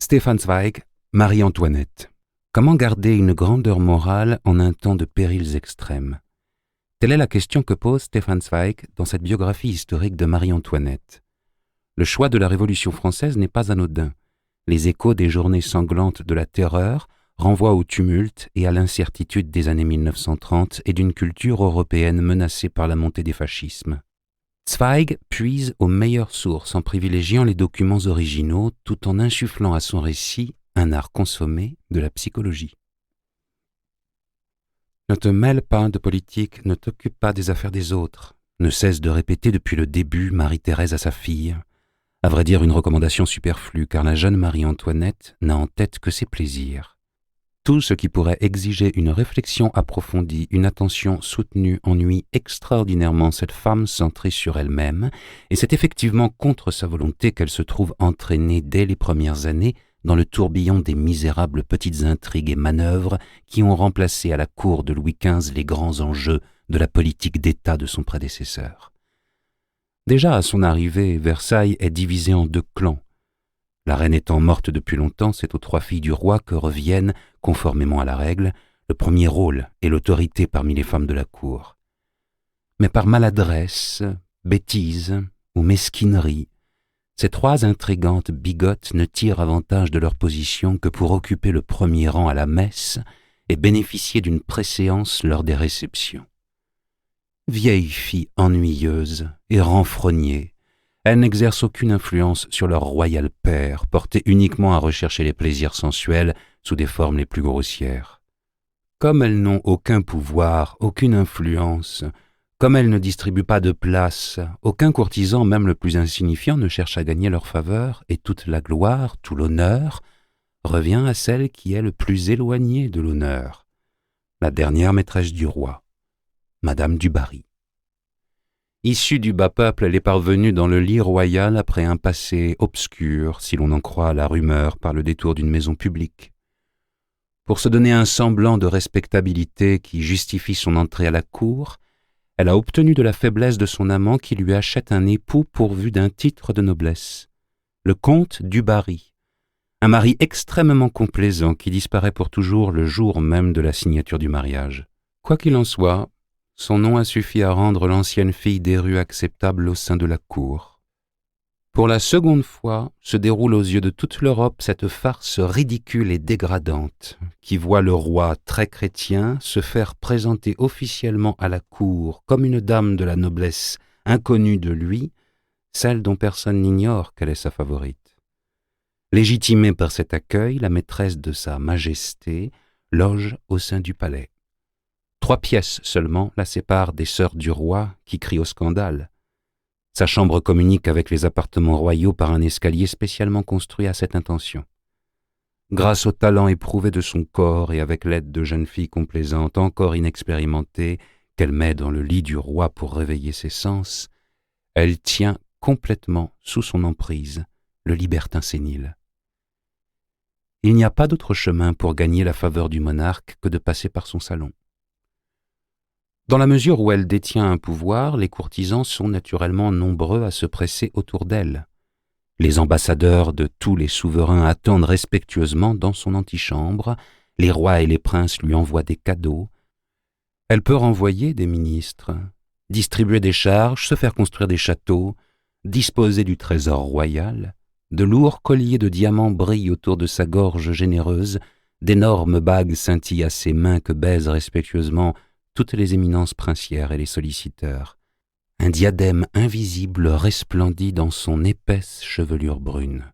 Stefan Zweig, Marie-Antoinette. Comment garder une grandeur morale en un temps de périls extrêmes? Telle est la question que pose Stefan Zweig dans cette biographie historique de Marie-Antoinette. Le choix de la Révolution française n'est pas anodin. Les échos des journées sanglantes de la terreur renvoient au tumulte et à l'incertitude des années 1930 et d'une culture européenne menacée par la montée des fascismes. Zweig puise aux meilleures sources en privilégiant les documents originaux tout en insufflant à son récit un art consommé de la psychologie. Ne te mêle pas de politique, ne t'occupe pas des affaires des autres, ne cesse de répéter depuis le début Marie-Thérèse à sa fille. À vrai dire, une recommandation superflue, car la jeune Marie-Antoinette n'a en tête que ses plaisirs. Tout ce qui pourrait exiger une réflexion approfondie, une attention soutenue, ennuie extraordinairement cette femme centrée sur elle-même, et c'est effectivement contre sa volonté qu'elle se trouve entraînée dès les premières années dans le tourbillon des misérables petites intrigues et manœuvres qui ont remplacé à la cour de Louis XV les grands enjeux de la politique d'État de son prédécesseur. Déjà à son arrivée, Versailles est divisé en deux clans. La reine étant morte depuis longtemps, c'est aux trois filles du roi que reviennent, conformément à la règle, le premier rôle et l'autorité parmi les femmes de la cour. Mais par maladresse, bêtise ou mesquinerie, ces trois intrigantes bigotes ne tirent avantage de leur position que pour occuper le premier rang à la messe et bénéficier d'une préséance lors des réceptions. Vieilles filles ennuyeuses et renfrognées, elles n'exercent aucune influence sur leur royal père, porté uniquement à rechercher les plaisirs sensuels sous des formes les plus grossières. Comme elles n'ont aucun pouvoir, aucune influence, comme elles ne distribuent pas de place, aucun courtisan, même le plus insignifiant, ne cherche à gagner leur faveur, et toute la gloire, tout l'honneur, revient à celle qui est le plus éloignée de l'honneur, la dernière maîtresse du roi, Madame du Barry. Issue du bas peuple, elle est parvenue dans le lit royal après un passé obscur, si l'on en croit la rumeur, par le détour d'une maison publique. Pour se donner un semblant de respectabilité qui justifie son entrée à la cour, elle a obtenu de la faiblesse de son amant qui lui achète un époux pourvu d'un titre de noblesse, le comte du Barry, un mari extrêmement complaisant qui disparaît pour toujours le jour même de la signature du mariage. Quoi qu'il en soit, son nom a suffi à rendre l'ancienne fille des rues acceptable au sein de la cour. Pour la seconde fois, se déroule aux yeux de toute l'Europe cette farce ridicule et dégradante qui voit le roi très chrétien se faire présenter officiellement à la cour comme une dame de la noblesse inconnue de lui, celle dont personne n'ignore qu'elle est sa favorite. Légitimée par cet accueil, la maîtresse de sa majesté loge au sein du palais. 3 pièces seulement la séparent des sœurs du roi qui crient au scandale. Sa chambre communique avec les appartements royaux par un escalier spécialement construit à cette intention. Grâce au talent éprouvé de son corps et avec l'aide de jeunes filles complaisantes encore inexpérimentées qu'elle met dans le lit du roi pour réveiller ses sens, elle tient complètement sous son emprise le libertin sénile. Il n'y a pas d'autre chemin pour gagner la faveur du monarque que de passer par son salon. Dans la mesure où elle détient un pouvoir, les courtisans sont naturellement nombreux à se presser autour d'elle. Les ambassadeurs de tous les souverains attendent respectueusement dans son antichambre, les rois et les princes lui envoient des cadeaux. Elle peut renvoyer des ministres, distribuer des charges, se faire construire des châteaux, disposer du trésor royal. De lourds colliers de diamants brillent autour de sa gorge généreuse, d'énormes bagues scintillent à ses mains que baisent respectueusement toutes les éminences princières et les solliciteurs. Un diadème invisible resplendit dans son épaisse chevelure brune.